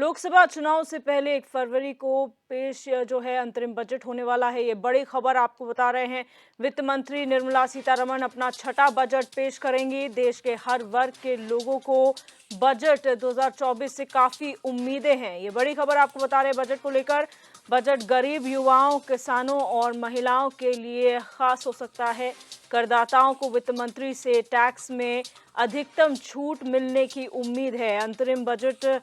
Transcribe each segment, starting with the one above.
लोकसभा चुनाव से पहले 1 फरवरी को पेश जो है अंतरिम बजट होने वाला है। ये बड़ी खबर आपको बता रहे हैं। वित्त मंत्री निर्मला सीतारमण अपना छठा बजट पेश करेंगी। देश के हर वर्ग के लोगों को बजट 2024 से काफी उम्मीदें हैं। ये बड़ी खबर आपको बता रहे हैं बजट को लेकर। बजट गरीब, युवाओं, किसानों और महिलाओं के लिए खास हो सकता है। करदाताओं को वित्त मंत्री से टैक्स में अधिकतम छूट मिलने की उम्मीद है। अंतरिम बजट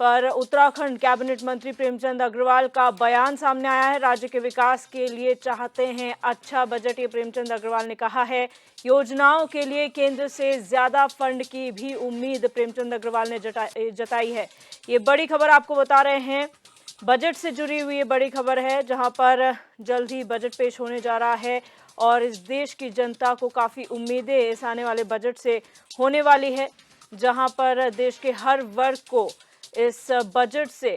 पर उत्तराखंड कैबिनेट मंत्री प्रेमचंद अग्रवाल का बयान सामने आया है। राज्य के विकास के लिए चाहते हैं अच्छा बजट, ये प्रेमचंद अग्रवाल ने कहा है। योजनाओं के लिए केंद्र से ज्यादा फंड की भी उम्मीद प्रेमचंद अग्रवाल ने जताई है। ये बड़ी खबर आपको बता रहे हैं। बजट से जुड़ी हुई ये बड़ी खबर है, जहां पर जल्द ही बजट पेश होने जा रहा है और इस देश की जनता को काफी उम्मीदें इस आने वाले बजट से होने वाली है, जहां पर देश के हर वर्ग को इस बजट से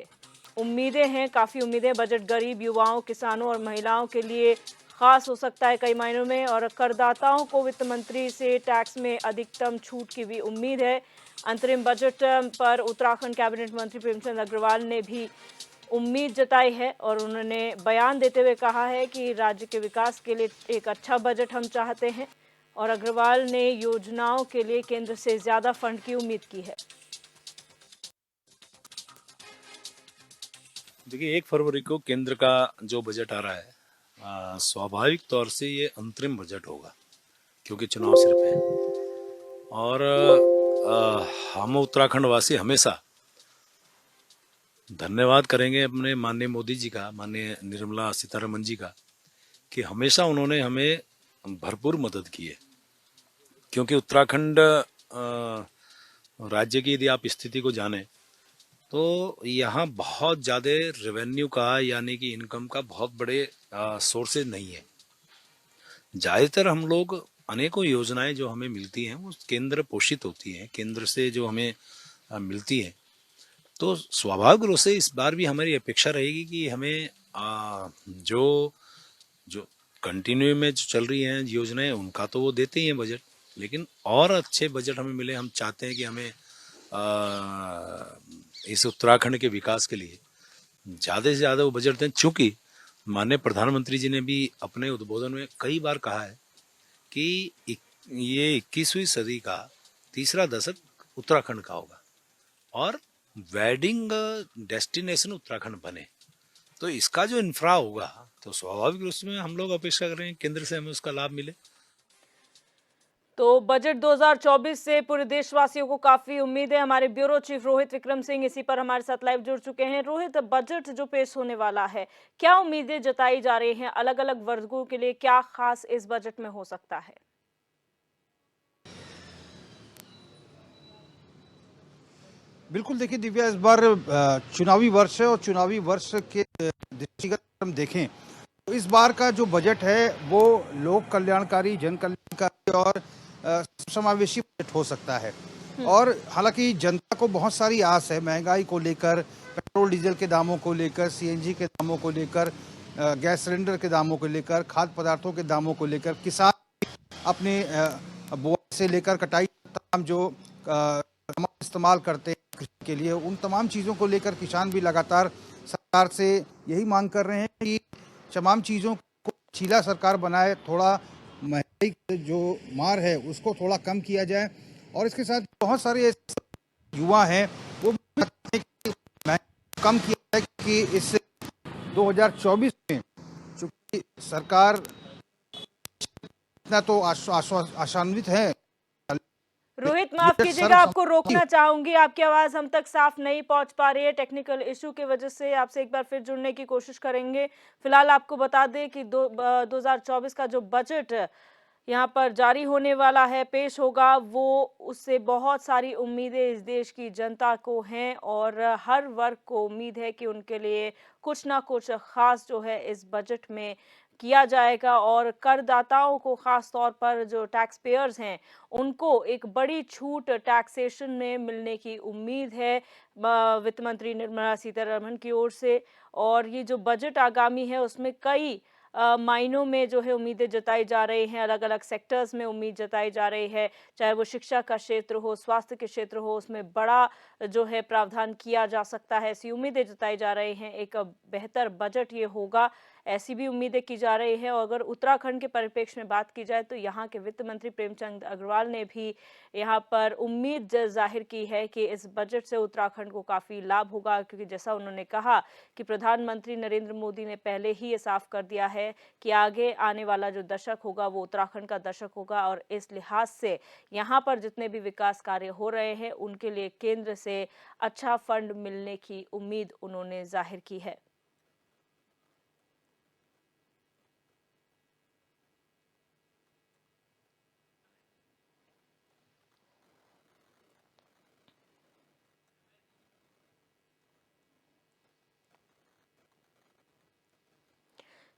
उम्मीदें हैं, काफ़ी उम्मीदें। बजट गरीब, युवाओं, किसानों और महिलाओं के लिए खास हो सकता है कई मायनों में, और करदाताओं को वित्त मंत्री से टैक्स में अधिकतम छूट की भी उम्मीद है। अंतरिम बजट पर उत्तराखंड कैबिनेट मंत्री प्रेमचंद अग्रवाल ने भी उम्मीद जताई है और उन्होंने बयान देते हुए कहा है कि राज्य के विकास के लिए एक अच्छा बजट हम चाहते हैं, और अग्रवाल ने योजनाओं के लिए केंद्र से ज़्यादा फंड की उम्मीद की है। देखिए, 1 फरवरी को केंद्र का जो बजट आ रहा है, स्वाभाविक तौर से ये अंतरिम बजट होगा, क्योंकि चुनाव सिर पे है। और हम उत्तराखंड वासी हमेशा धन्यवाद करेंगे अपने माननीय मोदी जी का, माननीय निर्मला सीतारमण जी का, कि हमेशा उन्होंने हमें भरपूर मदद की है। क्योंकि उत्तराखंड राज्य की यदि आप स्थिति को जानें तो यहाँ बहुत ज़्यादा रेवेन्यू का, यानी कि इनकम का बहुत बड़े सोर्सेज नहीं है। ज़्यादातर हम लोग अनेकों योजनाएं जो हमें मिलती हैं वो केंद्र पोषित होती हैं, केंद्र से जो हमें मिलती हैं। तो स्वाभाविक रूप से इस बार भी हमारी अपेक्षा रहेगी कि हमें जो जो कंटिन्यू में जो चल रही हैं योजनाएं, उनका तो वो देते ही हैं बजट, लेकिन और अच्छे बजट हमें मिले। हम चाहते हैं कि हमें इस उत्तराखंड के विकास के लिए ज़्यादा से ज़्यादा वो बजट दें, चूँकि माननीय प्रधानमंत्री जी ने भी अपने उद्बोधन में कई बार कहा है कि ये 21वीं सदी का तीसरा दशक उत्तराखंड का होगा और वेडिंग डेस्टिनेशन उत्तराखंड बने। तो इसका जो इंफ्रा होगा, तो स्वाभाविक रूप से हम लोग अपेक्षा कर रहे हैं केंद्र से हमें उसका लाभ मिले। तो बजट 2024 से पूरे देशवासियों को काफी उम्मीद है। हमारे ब्यूरो चीफ रोहित विक्रम सिंह इसी पर हमारे साथ लाइव जुड़ चुके हैं। रोहित, बजट जो पेश होने वाला है, क्या उम्मीदें जताई जा रही हैं? अलग अलग वर्गों के लिए क्या खास इस बजट में हो सकता है? बिल्कुल, देखिए दिव्या, इस बार चुनावी वर्ष है और चुनावी वर्ष के दृष्टिगत हम देखें तो इस बार का जो बजट है वो लोक कल्याणकारी, जन कल्याणकारी और समावेशी बजट हो सकता है। और हालांकि जनता को बहुत सारी आस है महंगाई को लेकर, पेट्रोल डीजल के दामों को लेकर, सीएनजी के दामों को लेकर, गैस सिलेंडर के दामों को लेकर, खाद्य पदार्थों के दामों को लेकर, किसान अपने बुआई से लेकर कटाई तमाम जो इस्तेमाल करते हैं कृषि के लिए, उन तमाम चीज़ों को लेकर किसान भी लगातार सरकार से यही मांग कर रहे हैं कि तमाम चीज़ों को लचीला सरकार बनाए, थोड़ा महंगाई की जो मार है उसको थोड़ा कम किया जाए। और इसके साथ बहुत सारे ऐसे युवा हैं वो भी चाहते हैं कि महंगाई कम किया जाए, कि इस 2024 में चूंकि सरकार इतना तो आशान्वित है। रोहित, माफ कीजिएगा, आपको रोकना चाहूंगी। आपकी आवाज हम तक साफ नहीं पहुंच पा रही है, टेक्निकल इशू की वजह से। आपसे एक बार फिर जुड़ने की कोशिश करेंगे। फिलहाल आपको बता दें कि 2024 का जो बजट यहाँ पर जारी होने वाला है, पेश होगा, वो उससे बहुत सारी उम्मीदें इस देश की जनता को हैं और हर वर्ग को उम्मीद है कि उनके लिए कुछ ना कुछ खास जो है इस बजट में किया जाएगा, और करदाताओं को खास तौर पर जो टैक्स पेयर्स हैं उनको एक बड़ी छूट टैक्सेशन में मिलने की उम्मीद है वित्त मंत्री निर्मला सीतारमण की ओर से। और ये जो बजट आगामी है उसमें कई मायनों में जो है उम्मीदें जताई जा रही हैं, अलग अलग सेक्टर्स में उम्मीद जताई जा रही है, चाहे वो शिक्षा का क्षेत्र हो, स्वास्थ्य के क्षेत्र हो, उसमें बड़ा जो है प्रावधान किया जा सकता है, ऐसी उम्मीदें जताई जा रही हैं। एक बेहतर बजट ये होगा, ऐसी भी उम्मीदें की जा रही है। और अगर उत्तराखंड के परिप्रेक्ष्य में बात की जाए तो यहाँ के वित्त मंत्री प्रेमचंद अग्रवाल ने भी यहाँ पर उम्मीद जाहिर की है कि इस बजट से उत्तराखंड को काफ़ी लाभ होगा, क्योंकि जैसा उन्होंने कहा कि प्रधानमंत्री नरेंद्र मोदी ने पहले ही ये साफ कर दिया है कि आगे आने वाला जो दशक होगा वो उत्तराखंड का दशक होगा, और इस लिहाज से यहाँ पर जितने भी विकास कार्य हो रहे हैं उनके लिए केंद्र से अच्छा फंड मिलने की उम्मीद उन्होंने जाहिर की है।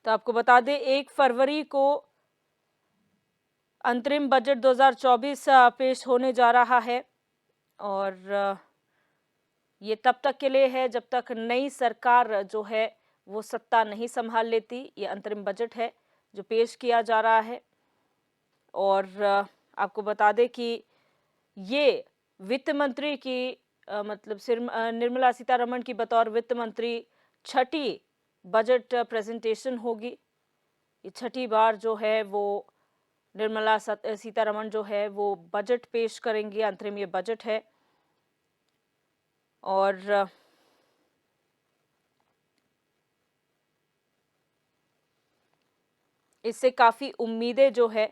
तो आपको बता दें 1 फरवरी को अंतरिम बजट 2024 पेश होने जा रहा है, और ये तब तक के लिए है जब तक नई सरकार जो है वो सत्ता नहीं संभाल लेती। ये अंतरिम बजट है जो पेश किया जा रहा है, और आपको बता दें कि ये वित्त मंत्री की मतलब निर्मला सीतारमण की बतौर वित्त मंत्री छठी बजट प्रेजेंटेशन होगी। ये छठी बार जो है वो निर्मला सीतारमण जो है वो बजट पेश करेंगी, अंतरिम ये बजट है। और इससे काफ़ी उम्मीदें जो है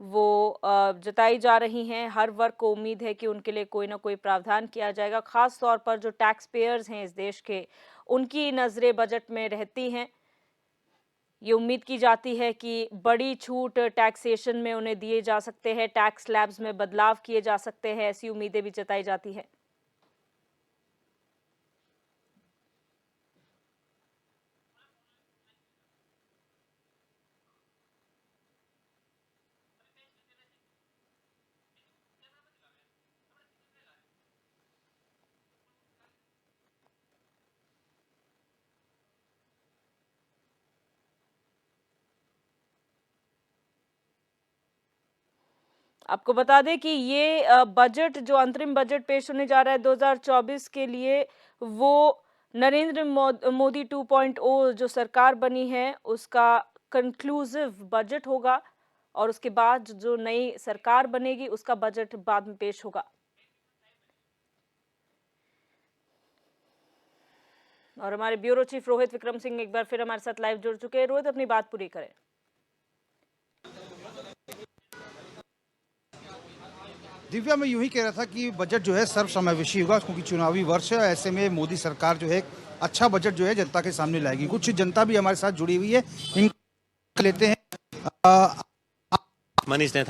वो जताई जा रही हैं। हर वर्ग को उम्मीद है कि उनके लिए कोई ना कोई प्रावधान किया जाएगा, खास तौर पर जो टैक्स पेयर्स हैं इस देश के, उनकी नज़रें बजट में रहती हैं। ये उम्मीद की जाती है कि बड़ी छूट टैक्सेशन में उन्हें दिए जा सकते हैं, टैक्स स्लैब्स में बदलाव किए जा सकते हैं, ऐसी उम्मीदें भी जताई जाती है। आपको बता दें कि ये बजट जो अंतरिम बजट पेश होने जा रहा है 2024 के लिए, वो नरेंद्र मोदी 2.0 जो सरकार बनी है उसका कंक्लूसिव बजट होगा, और उसके बाद जो नई सरकार बनेगी उसका बजट बाद में पेश होगा। और हमारे ब्यूरो चीफ रोहित विक्रम सिंह एक बार फिर हमारे साथ लाइव जुड़ चुके हैं। रोहित, अपनी बात पूरी करें। दिव्या, मैं यूं ही कह रहा था कि बजट जो है सर्वसमावेशी होगा, क्योंकि चुनावी वर्ष है। ऐसे में मोदी सरकार जो है एक अच्छा बजट जो है जनता के सामने लाएगी। कुछ जनता भी हमारे साथ जुड़ी हुई है, इन लेते हैं। मनीष ने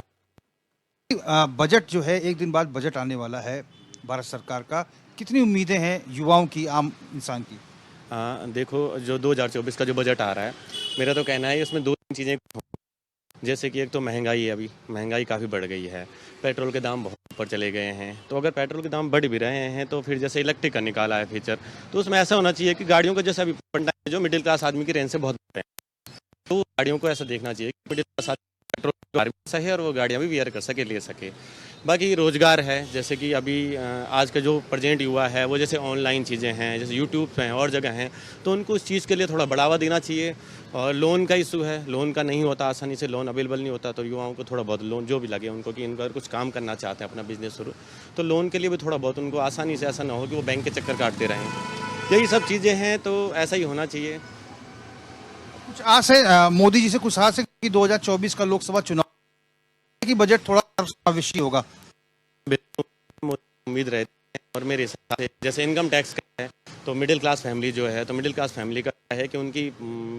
बजट जो है, एक दिन बाद बजट आने वाला है भारत सरकार का, कितनी उम्मीदें हैं युवाओं की, आम इंसान की? देखो, जो 2024 का जो बजट आ रहा है, मेरा तो कहना है इसमें दो तीन चीज़ें, जैसे कि एक तो महंगाई है। अभी महंगाई काफ़ी बढ़ गई है, पेट्रोल के दाम बहुत ऊपर चले गए हैं। तो अगर पेट्रोल के दाम बढ़ भी रहे हैं तो फिर जैसे इलेक्ट्रिक का निकाला है फीचर, तो उसमें ऐसा होना चाहिए कि गाड़ियों का जैसे अभी फंडा है जो मिडिल क्लास आदमी की रेंज से बहुत बढ़ रहे हैं, तो गाड़ियों को ऐसा देखना चाहिए कि मिडिल क्लास आदमी पेट्रोल भी सही और वो गाड़ियाँ भी वेयर कर सके, ले सके। बाकी रोज़गार है, जैसे कि अभी आज का जो प्रेजेंट युवा है वो जैसे ऑनलाइन चीज़ें हैं, जैसे यूट्यूब हैं और जगह हैं, तो उनको उस चीज़ के लिए थोड़ा बढ़ावा देना चाहिए। और लोन का इशू है, लोन का नहीं होता, आसानी से लोन अवेलेबल नहीं होता, तो युवाओं को थोड़ा बहुत लोन जो भी लगे उनको, कि इनका अगर कुछ काम करना चाहते हैं अपना बिजनेस शुरू, तो लोन के लिए भी थोड़ा बहुत उनको आसानी से, ऐसा ना हो कि वो बैंक के चक्कर काटते रहें। यही सब चीज़ें हैं, तो ऐसा ही होना चाहिए। कुछ आस है मोदी जी से, कुछ आस है कि 2024 का लोकसभा चुनाव की बजट थोड़ा सर्वसमावेशी होगा? उम्मीद रहती है, और मेरे हिसाब से जैसे इनकम टैक्स का है, तो मिडिल क्लास फैमिली जो है, तो मिडिल क्लास फैमिली का है कि उनकी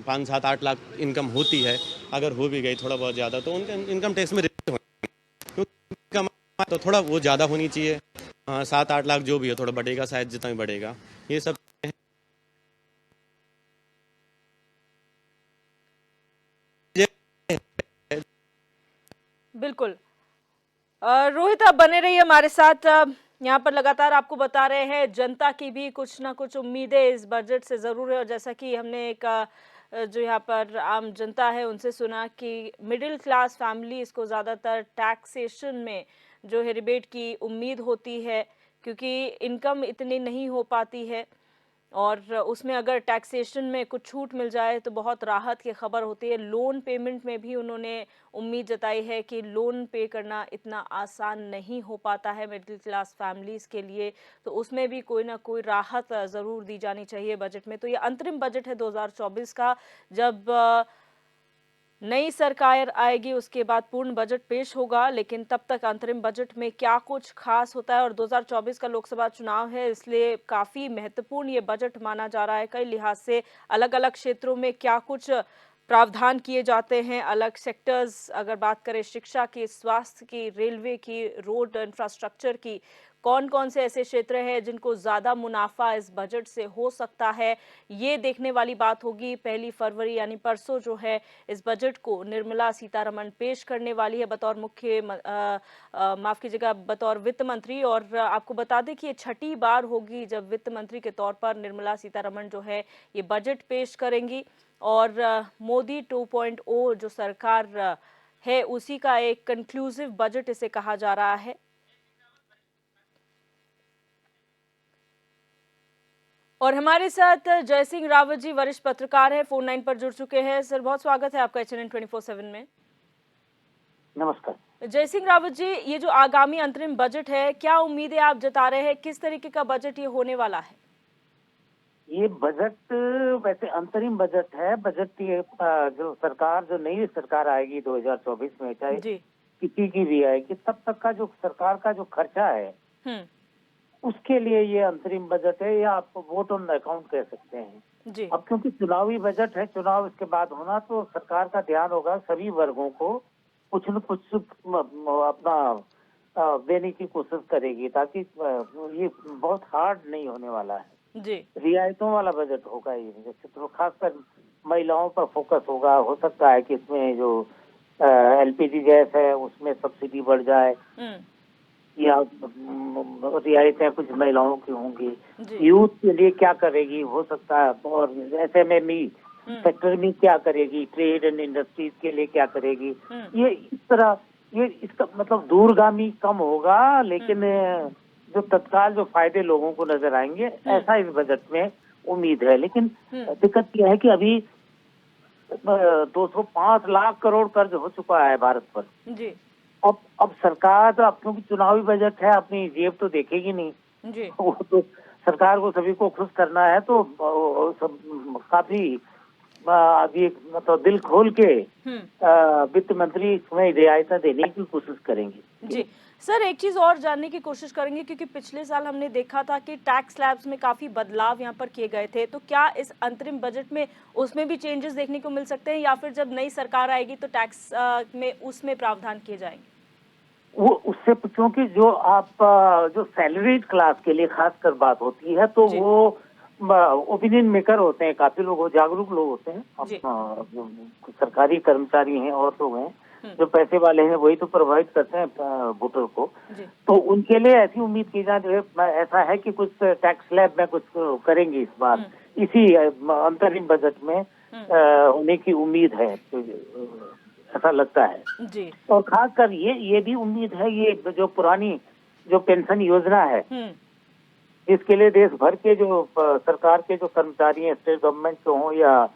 5, 7, 8 लाख इनकम होती है, अगर हो भी गई थोड़ा बहुत ज़्यादा, तो उनके इनकम टैक्स में रिलीफ होनी चाहिए, क्योंकि तो थोड़ा वो ज़्यादा होनी चाहिए। 7, 8 लाख जो भी है, थोड़ा बढ़ेगा, शायद जितना भी बढ़ेगा, ये सब बिल्कुल। रोहित, आप बने रहिए हमारे साथ। यहाँ पर लगातार आपको बता रहे हैं जनता की भी कुछ ना कुछ उम्मीदें इस बजट से ज़रूर है, और जैसा कि हमने एक जो यहाँ पर आम जनता है उनसे सुना कि मिडिल क्लास फैमिलीज को ज़्यादातर टैक्सेशन में जो है रिबेट की उम्मीद होती है, क्योंकि इनकम इतनी नहीं हो पाती है और उसमें अगर टैक्सेशन में कुछ छूट मिल जाए तो बहुत राहत की खबर होती है। लोन पेमेंट में भी उन्होंने उम्मीद जताई है कि लोन पे करना इतना आसान नहीं हो पाता है मिडिल क्लास फैमिलीज़ के लिए, तो उसमें भी कोई ना कोई राहत ज़रूर दी जानी चाहिए बजट में। तो ये अंतरिम बजट है 2024 का। जब नई सरकार आएगी उसके बाद पूर्ण बजट पेश होगा, लेकिन तब तक अंतरिम बजट में क्या कुछ खास होता है। और 2024 का लोकसभा चुनाव है, इसलिए काफ़ी महत्वपूर्ण ये बजट माना जा रहा है। कई लिहाज से अलग अलग क्षेत्रों में क्या कुछ प्रावधान किए जाते हैं, अलग सेक्टर्स अगर बात करें शिक्षा की, स्वास्थ्य की, रेलवे की, रोड इंफ्रास्ट्रक्चर की, कौन कौन से ऐसे क्षेत्र हैं जिनको ज़्यादा मुनाफा इस बजट से हो सकता है, ये देखने वाली बात होगी। 1 फरवरी यानी परसों जो है इस बजट को निर्मला सीतारमण पेश करने वाली है बतौर माफ कीजिएगा, बतौर वित्त मंत्री। और आपको बता दें कि ये छठी बार होगी जब वित्त मंत्री के तौर पर निर्मला सीतारमण जो है ये बजट पेश करेंगी। और मोदी 2.0 जो सरकार है उसी का एक कंक्लूसिव बजट इसे कहा जा रहा है। और हमारे साथ जय सिंह रावत जी वरिष्ठ पत्रकार हैं, फोन लाइन पर जुड़ चुके हैं। सर, बहुत स्वागत है आपका HNN 24/7 में। नमस्कार। जय सिंह रावत जी, ये जो आगामी अंतरिम बजट है, क्या उम्मीदें आप जता रहे हैं, किस तरीके का बजट ये होने वाला है? ये बजट वैसे अंतरिम बजट है। बजट ये जो नई सरकार आएगी 2024 में, चाहे जी। किसी की भी आएगी, तब तक का जो सरकार का जो खर्चा है उसके लिए ये अंतरिम बजट है, या आप वोट ऑन अकाउंट कह सकते हैं जी। अब क्योंकि चुनावी बजट है, चुनाव इसके बाद होना, तो सरकार का ध्यान होगा सभी वर्गों को कुछ न कुछ अपना देने की कोशिश करेगी, ताकि ये बहुत हार्ड नहीं होने वाला है। जी। रियायतों वाला बजट होगा ये, जैसे तो खासकर महिलाओं पर फोकस होगा। हो सकता है कि इसमें जो LPG गैस है उसमें सब्सिडी बढ़ जाए, या रियायतें कुछ महिलाओं की होंगी। यूथ के लिए क्या करेगी हो सकता है, और SMME सेक्टर में क्या करेगी, ट्रेड एंड इंडस्ट्रीज के लिए क्या करेगी। ये इस तरह ये इसका मतलब दूरगामी कम होगा, लेकिन जो तत्काल जो फायदे लोगों को नजर आएंगे, ऐसा इस बजट में उम्मीद है। लेकिन दिक्कत यह है कि अभी 205 लाख करोड़ कर्ज हो चुका है भारत पर। जी। अब सरकार तो, अब क्योंकि चुनावी बजट है, अपनी जेब तो देखेगी नहीं जी। वो तो सरकार को सभी को खुश करना है, तो सब काफी अभी मतलब दिल खोल के वित्त मंत्री इसमें रियायतें देने की कोशिश करेंगे। जी सर, एक चीज और जानने की कोशिश करेंगे, क्योंकि पिछले साल हमने देखा था कि टैक्स स्लैब्स में काफी बदलाव यहाँ पर किए गए थे, तो क्या इस अंतरिम बजट में उसमें भी चेंजेस देखने को मिल सकते हैं, या फिर जब नई सरकार आएगी तो टैक्स में उसमें प्रावधान किए जाएंगे? वो उससे क्योंकि जो सैलरीड क्लास के लिए खासकर बात होती है, तो वो ओपिनियन मेकर होते हैं, काफी लोग जागरूक लोग होते हैं। सरकारी कर्मचारी हैं और लोग हैं जो पैसे वाले हैं, वही तो प्रोवाइड करते हैं वोटर को। तो उनके लिए ऐसी उम्मीद की जाए, ऐसा है कि कुछ टैक्स स्लैब में कुछ करेंगे इस बार, इसी अंतरिम बजट में होने की उम्मीद है, ऐसा लगता है जी। और खासकर ये भी उम्मीद है, ये जो पुरानी जो पेंशन योजना है, इसके लिए देश भर के जो सरकार के जो कर्मचारी हैं, स्टेट गवर्नमेंट के हों या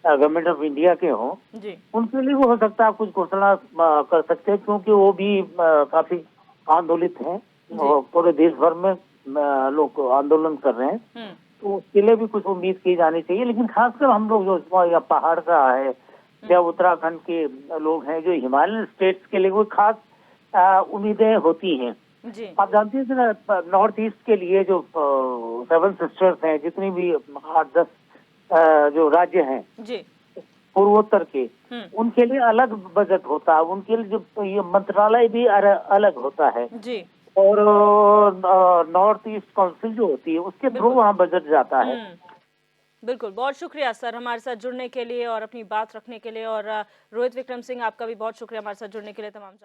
गवर्नमेंट ऑफ इंडिया के हों, उनके लिए वो हो सकता है कुछ घोषणा कर सकते हैं, क्योंकि वो भी काफी आंदोलित हैं और पूरे देश भर में लोग आंदोलन कर रहे हैं, तो उसके लिए भी कुछ उम्मीद की जानी चाहिए। लेकिन खासकर हम लोग जो या पहाड़ का है या उत्तराखंड के लोग हैं, जो हिमालयन स्टेट्स के लिए कोई खास उम्मीदें होती हैं। आप जानते हैं ना, नॉर्थ ईस्ट के लिए जो 7 सिस्टर्स हैं, जितनी भी 8-10 जो राज्य हैं पूर्वोत्तर के, उनके लिए अलग बजट होता है, उनके लिए जो ये मंत्रालय भी अलग होता है जी। और नॉर्थ ईस्ट काउंसिल जो होती है उसके थ्रू वहाँ बजट जाता है। बिल्कुल, बहुत शुक्रिया सर हमारे साथ जुड़ने के लिए और अपनी बात रखने के लिए। और रोहित विक्रम सिंह, आपका भी बहुत शुक्रिया हमारे साथ जुड़ने के लिए। तमाम